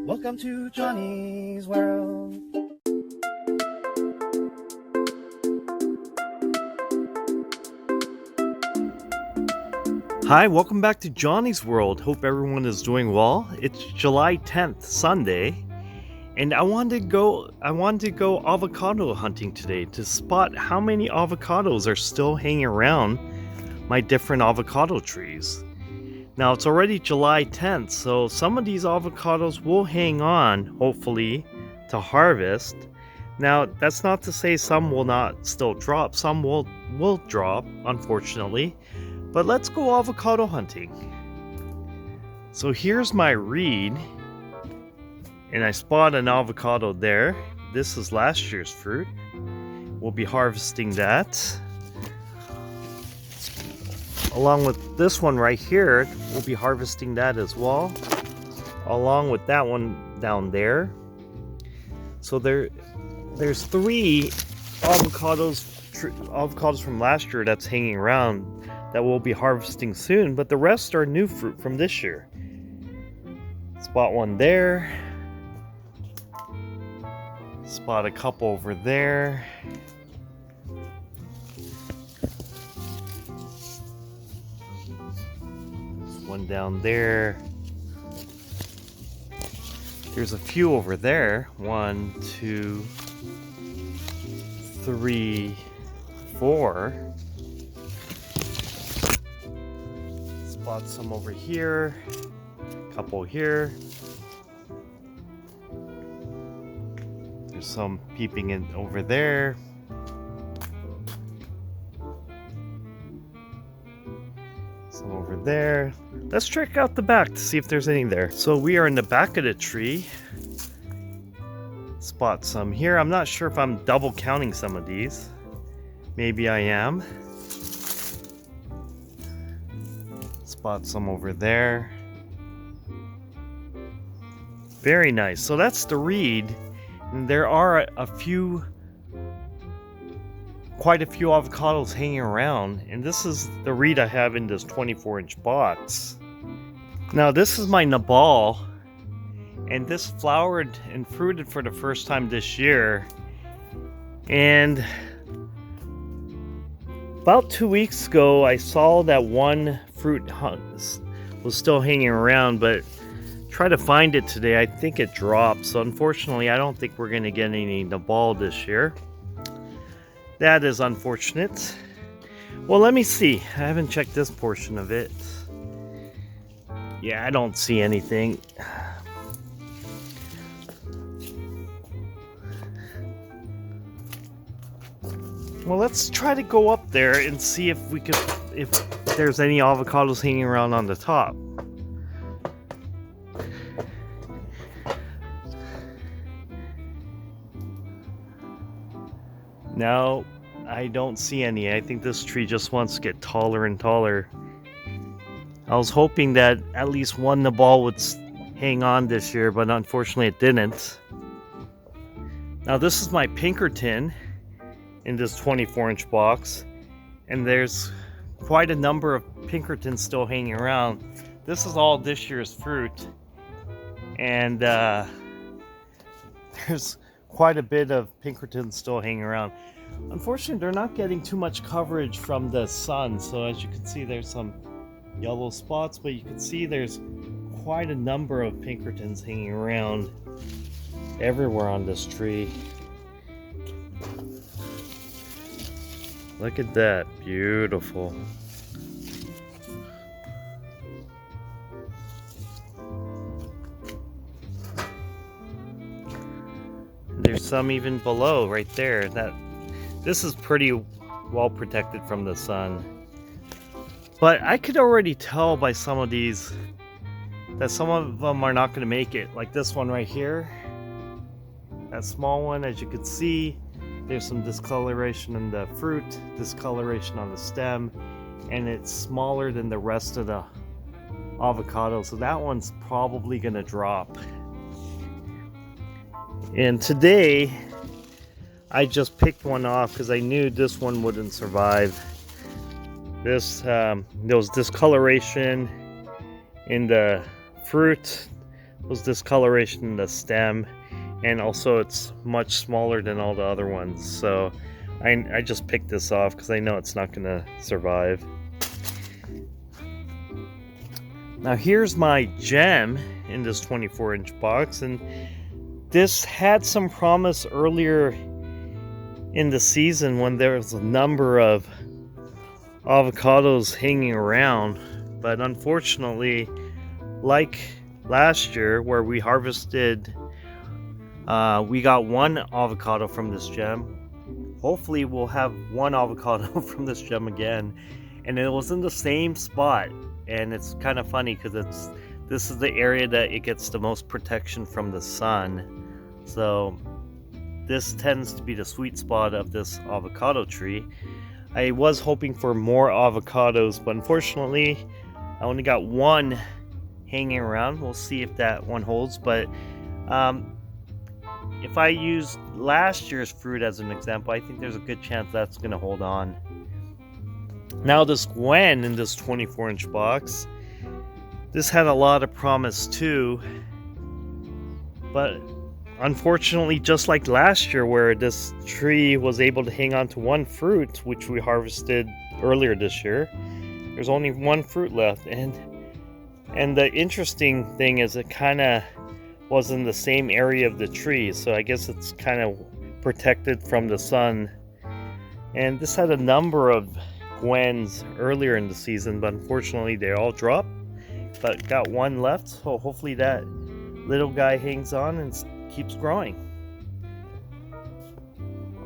Welcome to Johnny's World. Hi, welcome back to Johnny's World. Hope everyone is doing well. It's July 10th, Sunday, and I wanted to go avocado hunting today to spot how many avocados are still hanging around my different avocado trees. Now it's already July 10th, so some of these avocados will hang on, hopefully, to harvest. Now that's not to say some will not still drop. Some will drop, unfortunately. But let's go avocado hunting. So here's my reed, and I spot an avocado there. This is last year's fruit. We'll be harvesting that. Along with this one right here, we'll be harvesting that as well. Along with that one down there. So there's 3 avocados from last year that's hanging around that we'll be harvesting soon, but the rest are new fruit from this year. Spot one there. Spot a couple over there. One down there. There's a few over there. 1, 2, 3, 4. Spot some over here. Couple here. There's some peeping in over there. Some over there. Let's check out the back to see if there's any there. So we are in the back of the tree. Spot some here. I'm not sure if I'm double counting some of these. Maybe I am. Spot some over there. Very nice. So that's the reed. And there are quite a few avocados hanging around, and this is the reed I have in this 24-inch box. Now this is my Nabal, and this flowered and fruited for the first time this year, and about 2 weeks ago I saw that one fruit was still hanging around, but try to find it today. I think it dropped, so unfortunately I don't think we're going to get any Nabal this year. That is unfortunate. Well, let me see. I haven't checked this portion of it. Yeah, I don't see anything. Well, let's try to go up there and see if there's any avocados hanging around on the top. No, I don't see any. I think this tree just wants to get taller and taller. I was hoping that at least one Nabal would hang on this year, but unfortunately it didn't. Now this is my Pinkerton in this 24-inch box, and there's quite a number of Pinkertons still hanging around. This is all this year's fruit, and there's quite a bit of Pinkertons still hanging around. Unfortunately, they're not getting too much coverage from the sun, so as you can see there's some yellow spots, but you can see there's quite a number of Pinkertons hanging around everywhere on this tree. Look at that, beautiful. There's some even below right there. This is pretty well protected from the sun. But I could already tell by some of these that some of them are not going to make it. Like this one right here. That small one, as you can see, there's some discoloration in the fruit, discoloration on the stem, and it's smaller than the rest of the avocado. So that one's probably going to drop. And today I just picked one off because I knew this one wouldn't survive. There was discoloration in the fruit, was discoloration in the stem, and also it's much smaller than all the other ones, so I just picked this off because I know it's not gonna survive. Now here's my gem in this 24-inch box, and this had some promise earlier in the season when there was a number of avocados hanging around, but unfortunately, like last year where we harvested, we got one avocado from this gem. Hopefully we'll have one avocado from this gem again, and it was in the same spot. And it's kind of funny because this is the area that it gets the most protection from the sun, so this tends to be the sweet spot of this avocado tree. I was hoping for more avocados, but unfortunately I only got one hanging around. We'll see if that one holds, but if I use last year's fruit as an example, I think there's a good chance that's going to hold on. Now this Gwen in this 24-inch box, this had a lot of promise too, but unfortunately, just like last year where this tree was able to hang on to one fruit, which we harvested earlier this year, there's only one fruit left. And the interesting thing is it kind of was in the same area of the tree, so I guess it's kind of protected from the sun. And this had a number of Gwens earlier in the season, but unfortunately they all dropped, but got one left, so hopefully that little guy hangs on and keeps growing.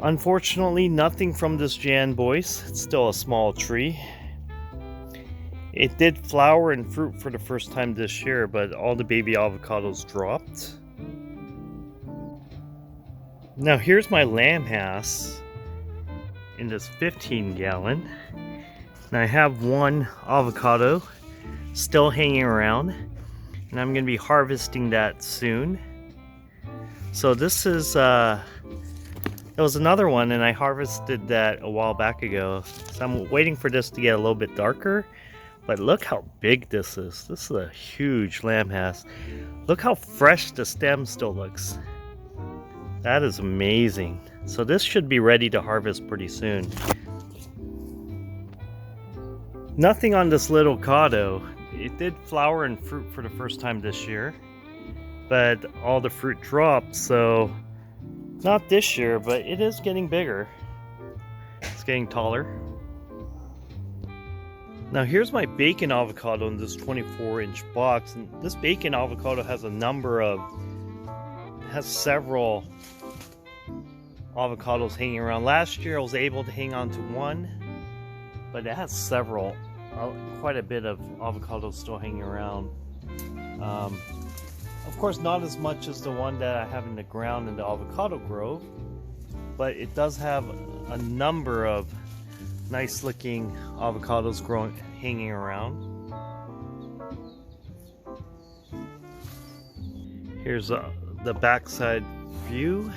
Unfortunately, nothing from this Jan Boyce. It's still a small tree. It did flower and fruit for the first time this year, but all the baby avocados dropped. Now here's my lamb hass in this 15-gallon. And I have one avocado still hanging around, and I'm going to be harvesting that soon. So this is, there was another one, and I harvested that a while back ago. So I'm waiting for this to get a little bit darker, but look how big this is. This is a huge lamb hass. Look how fresh the stem still looks. That is amazing. So this should be ready to harvest pretty soon. Nothing on this little avocado. It did flower and fruit for the first time this year, but all the fruit dropped, so not this year, but it is getting bigger. It's getting taller. Now here's my bacon avocado in this 24-inch box, and this bacon avocado has several avocados hanging around. Last year I was able to hang on to one, but it has several, quite a bit of avocados still hanging around. Of course, not as much as the one that I have in the ground in the avocado grove, but it does have a number of nice looking avocados hanging around. Here's the backside view.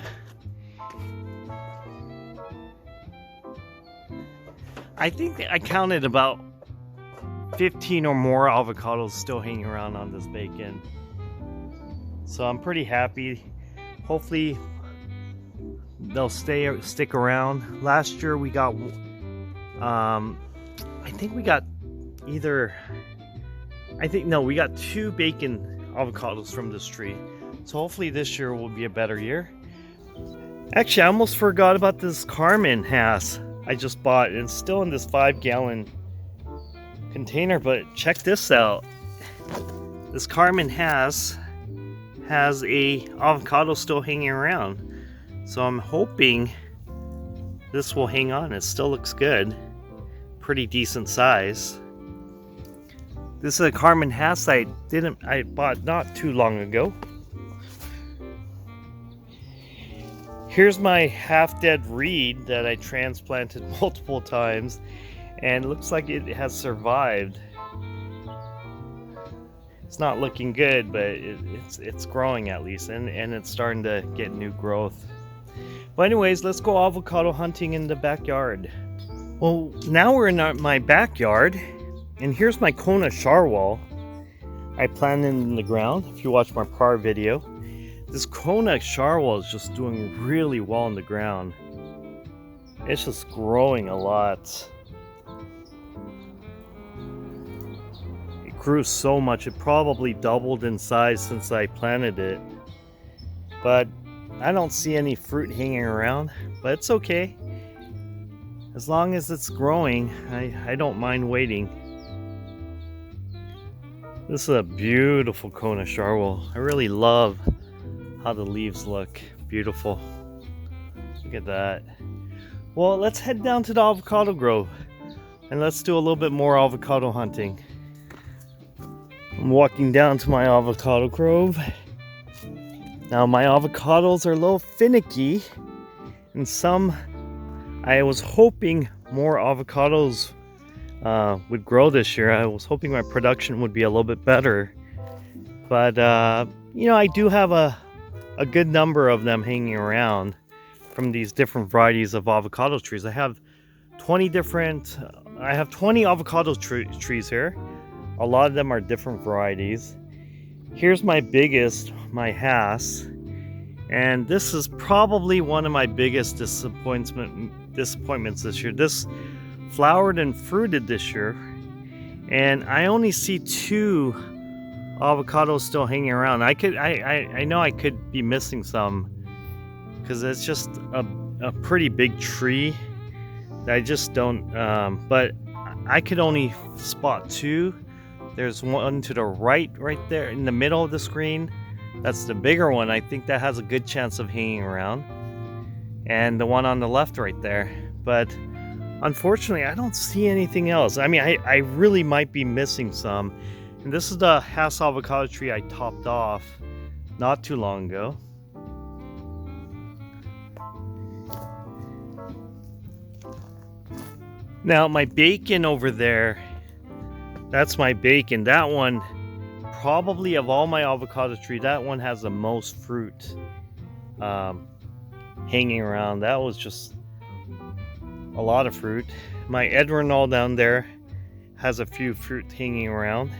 I think I counted about 15 or more avocados still hanging around on this bacon. So I'm pretty happy. Hopefully they'll stick around. Last year we got I think we got we got 2 bacon avocados from this tree. So hopefully this year will be a better year. Actually, I almost forgot about this Carmen hass I just bought. It's still in this 5-gallon container, but check this out. This Carmen has a avocado still hanging around, so I'm hoping this will hang on. It still looks good, pretty decent size. This is a Carmen hass I bought not too long ago. Here's my half-dead reed that I transplanted multiple times, and it looks like it has survived. It's not looking good, but it's growing at least, and it's starting to get new growth. But anyways, let's go avocado hunting in the backyard. Well, now we're in my backyard, and here's my Kona Sharwil. I planted in the ground. If you watch my prior video, this Kona Sharwil is just doing really well in the ground. It's just growing a lot. It grew so much, it probably doubled in size since I planted it. But I don't see any fruit hanging around, but it's okay. As long as it's growing, I don't mind waiting. This is a beautiful Kona Sharwil. I really love how the leaves look. Beautiful. Look at that. Well, let's head down to the avocado grove and let's do a little bit more avocado hunting. I'm walking down to my avocado grove. Now my avocados are a little finicky, and some, I was hoping more avocados would grow this year. I was hoping my production would be a little bit better, but you know, I do have a good number of them hanging around from these different varieties of avocado trees. I have 20 avocado trees here. A lot of them are different varieties. Here's my biggest, my Hass, and this is probably one of my biggest disappointments this year. This flowered and fruited this year, and I only see 2 avocados still hanging around. I know I could be missing some because it's just a pretty big tree that I just don't, but I could only spot 2. There's one to the right there in the middle of the screen. That's the bigger one. I think that has a good chance of hanging around, and the one on the left right there. But unfortunately, I don't see anything else. I mean, I really might be missing some. And this is the Hass avocado tree I topped off not too long ago. Now my bacon over there, that's my bacon. That one, probably of all my avocado tree, that one has the most fruit hanging around. That was just a lot of fruit. My Edranol down there has a few fruit hanging around.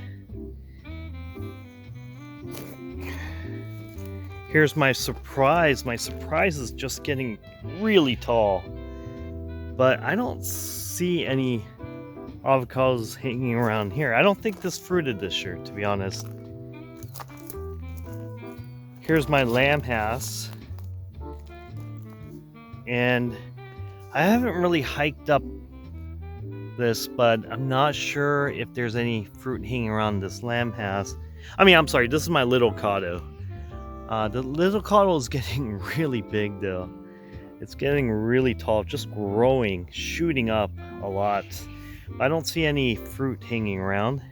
Here's my surprise. My surprise is just getting really tall, but I don't see any avocados hanging around here. I don't think this fruited this year, to be honest. Here's my lamb Hass, and I haven't really hiked up this, but I'm not sure if there's any fruit hanging around this lamb Hass. I mean, I'm sorry, this is my little avocado. The little avocado is getting really big though. It's getting really tall, just growing, shooting up a lot. I don't see any fruit hanging around.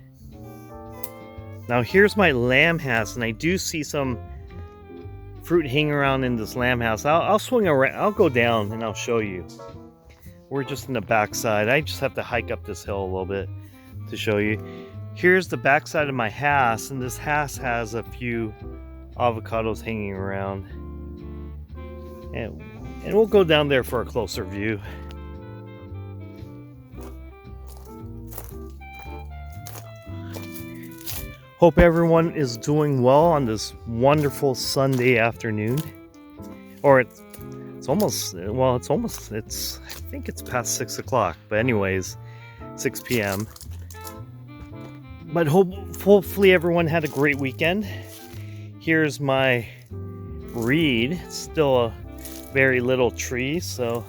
Now here's my lamb Hass, and I do see some fruit hanging around in this lamb Hass. I'll swing around, I'll go down and I'll show you. We're just in the backside. I just have to hike up this hill a little bit to show you. Here's the backside of my Hass, and this Hass has a few avocados hanging around. And we'll go down there for a closer view. Hope everyone is doing well on this wonderful Sunday afternoon. Or it's almost, I think it's past 6 o'clock, but anyways, 6 p.m. But hopefully everyone had a great weekend. Here's my Reed. It's still a very little tree, so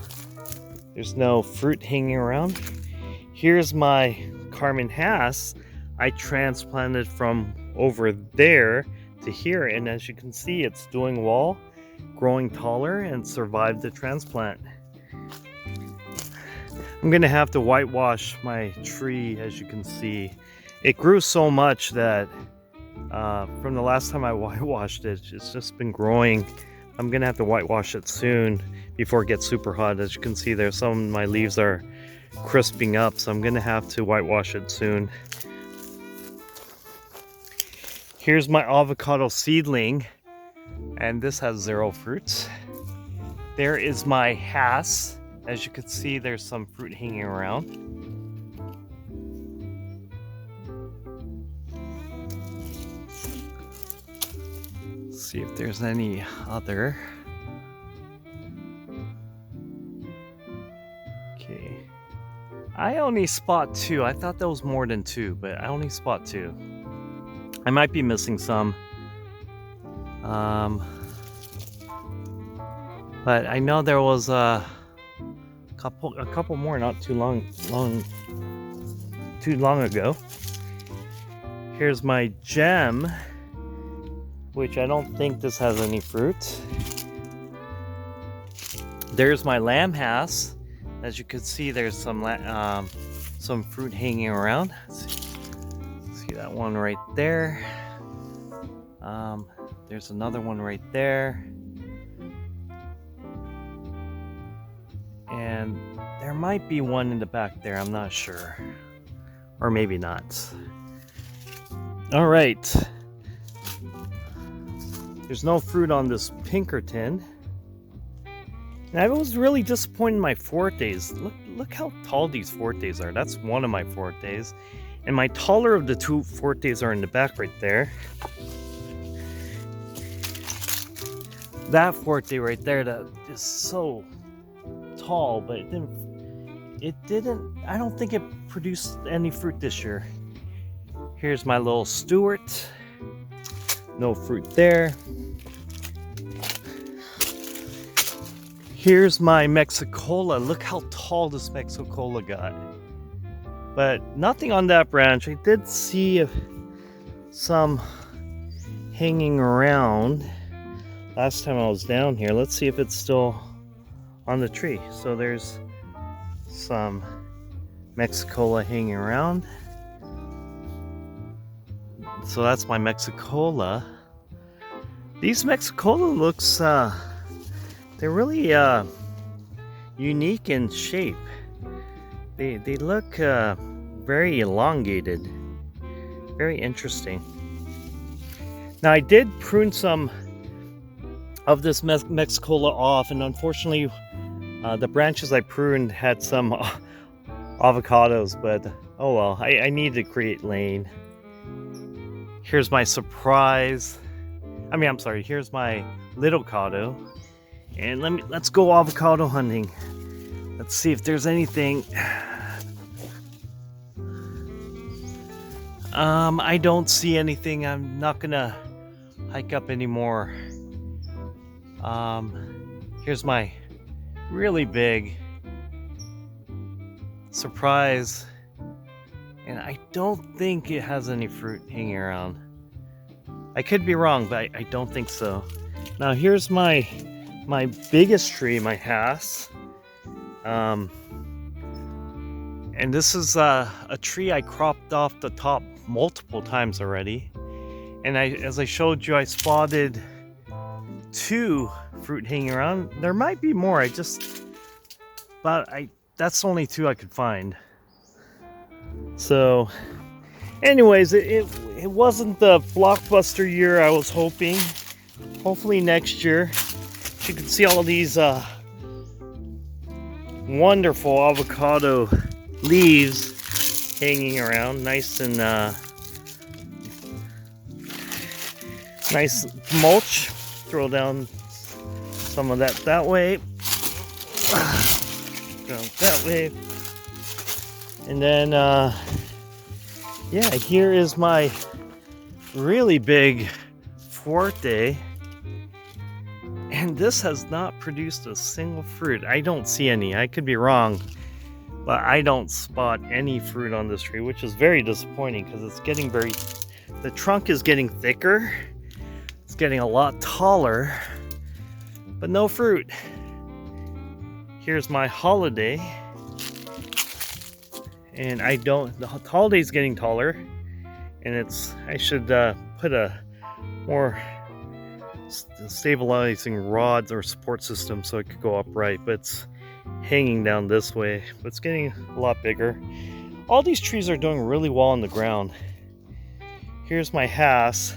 there's no fruit hanging around. Here's my Carmen Hass. I transplanted from over there to here, and as you can see, it's doing well, growing taller, and survived the transplant. I'm gonna have to whitewash my tree. As you can see, it grew so much that from the last time I whitewashed it, it's just been growing. I'm gonna have to whitewash it soon before it gets super hot. As you can see there, some of my leaves are crisping up, so I'm gonna have to whitewash it soon. Here's my avocado seedling, and this has 0 fruits. There is my Hass. As you can see, there's some fruit hanging around. see if there's any other. Okay. I only spot 2. I thought that was more than 2, but I only spot 2. I might be missing some. But I know there was a couple more not too long ago. Here's my gem, which I don't think this has any fruit. There's my lamb has. As you can see, there's some fruit hanging around. See that one right there. There's another one right there. And there might be one in the back there, I'm not sure. Or maybe not. All right. There's no fruit on this Pinkerton. And I was really disappointed in my Fortes. Look how tall these Fortes are. That's one of my Fortes. And my taller of the 2 Fortes are in the back right there. That Forte right there, that is so tall, but it didn't, I don't think it produced any fruit this year. Here's my little Stewart. No fruit there. Here's my Mexicola. Look how tall this Mexicola got. But nothing on that branch. I did see some hanging around last time I was down here. Let's see if it's still on the tree. So there's some Mexicola hanging around. So that's my Mexicola. These Mexicola looks, they're really unique in shape. They look very elongated. Very interesting. Now I did prune some of this Mexicola off, and unfortunately the branches I pruned had some avocados, but oh well, I need to create lane. Here's my surprise. I'm sorry, here's my little avocado. And let's go avocado hunting. Let's see if there's anything. I don't see anything. I'm not gonna hike up anymore. Here's my really big surprise. And I don't think it has any fruit hanging around. I could be wrong, but I don't think so. Now here's my biggest tree, my house. And this is a tree I cropped off the top multiple times already. And as I showed you, I spotted 2 fruit hanging around. There might be more. That's only 2 I could find. So, anyways, it wasn't the blockbuster year I was hoping. Hopefully next year. You can see all these wonderful avocado leaves hanging around, nice and nice mulch. Throw down some of that way. Go that way. And then, yeah, here is my really big Forte. And this has not produced a single fruit. I don't see any. I could be wrong. But I don't spot any fruit on this tree, which is very disappointing because it's getting the trunk is getting thicker. It's getting a lot taller. But no fruit. Here's my holiday. And the holiday's getting taller, and I should put a more stabilizing rods or support system so it could go upright, but it's hanging down this way, but it's getting a lot bigger. All these trees are doing really well on the ground. Here's my Hass.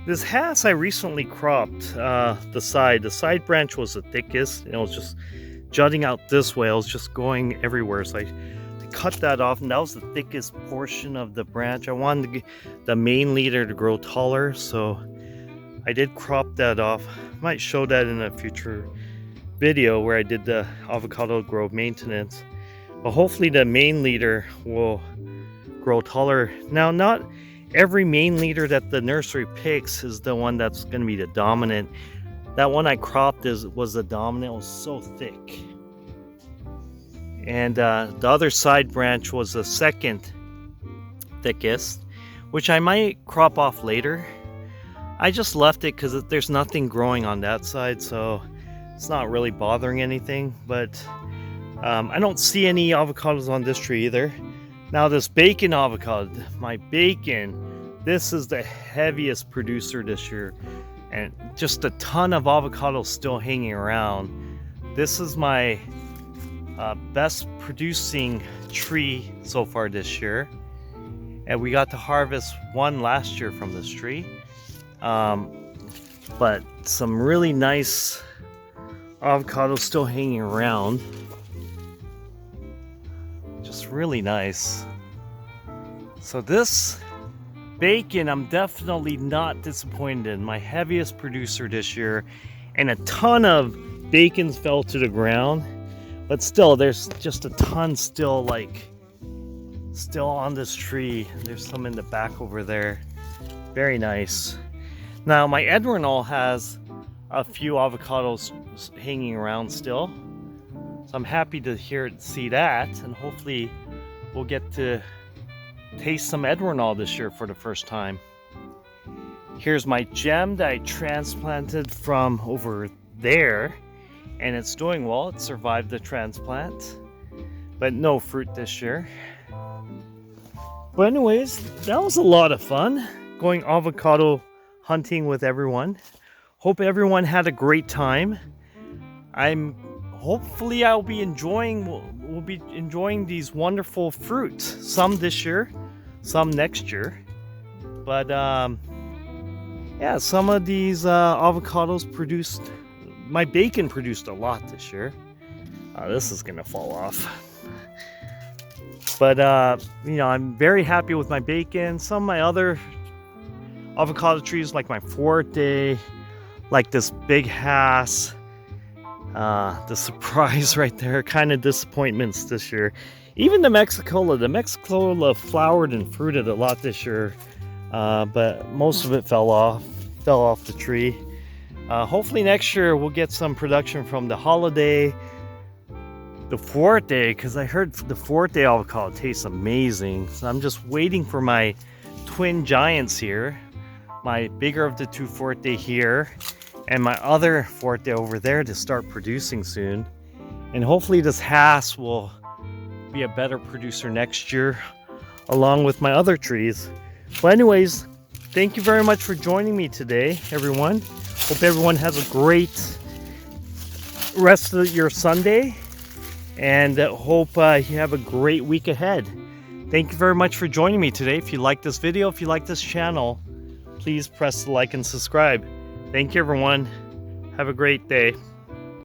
This Hass I recently cropped the side branch was the thickest, and it was just jutting out this way. I was just going everywhere, so I cut that off, and that was the thickest portion of the branch. I wanted the main leader to grow taller, so I did crop that off. Might show that in a future video where I did the avocado grove maintenance. But hopefully the main leader will grow taller. Now, not every main leader that the nursery picks is the one that's going to be the dominant. That one I cropped was the dominant. It was so thick. And the other side branch was the second thickest, which I might crop off later. I just left it because there's nothing growing on that side, so it's not really bothering anything. But I don't see any avocados on this tree either. Now this bacon avocado, my bacon, this is the heaviest producer this year, and just a ton of avocados still hanging around. This is my best producing tree so far this year, and we got to harvest one last year from this tree. But some really nice avocados still hanging around. Just really nice. So this bacon, I'm definitely not disappointed in. My heaviest producer this year, and a ton of bacons fell to the ground, but still there's just a ton still on this tree. There's some in the back over there. Very nice. Now my Edranol has a few avocados hanging around still, so I'm happy to see that, and hopefully we'll get to taste some Edranol this year for the first time. Here's my gem that I transplanted from over there, and it's doing well. It survived the transplant, but no fruit this year. But anyways, that was a lot of fun going avocado hunting with everyone. Hope everyone had a great time. Hopefully I'll be enjoying these wonderful fruits. Some this year, some next year. But yeah, some of these avocados my bacon produced a lot this year. This is gonna fall off. But you know, I'm very happy with my bacon. Some of my other avocado trees, like my Fuerte, like this big Hass, the surprise right there, kind of disappointments this year. Even the Mexicola flowered and fruited a lot this year, but most of it fell off the tree. Hopefully next year we'll get some production from the holiday, the Fuerte, because I heard the Fuerte avocado tastes amazing. So I'm just waiting for my twin giants here, my bigger of the two Fuerte here, and my other Fuerte over there to start producing soon. And hopefully this Hass will be a better producer next year, along with my other trees. But anyways, thank you very much for joining me today, everyone. Hope everyone has a great rest of your Sunday, and hope you have a great week ahead. Thank you very much for joining me today. If you like this video, if you like this channel, please press the like and subscribe. Thank you, everyone. Have a great day.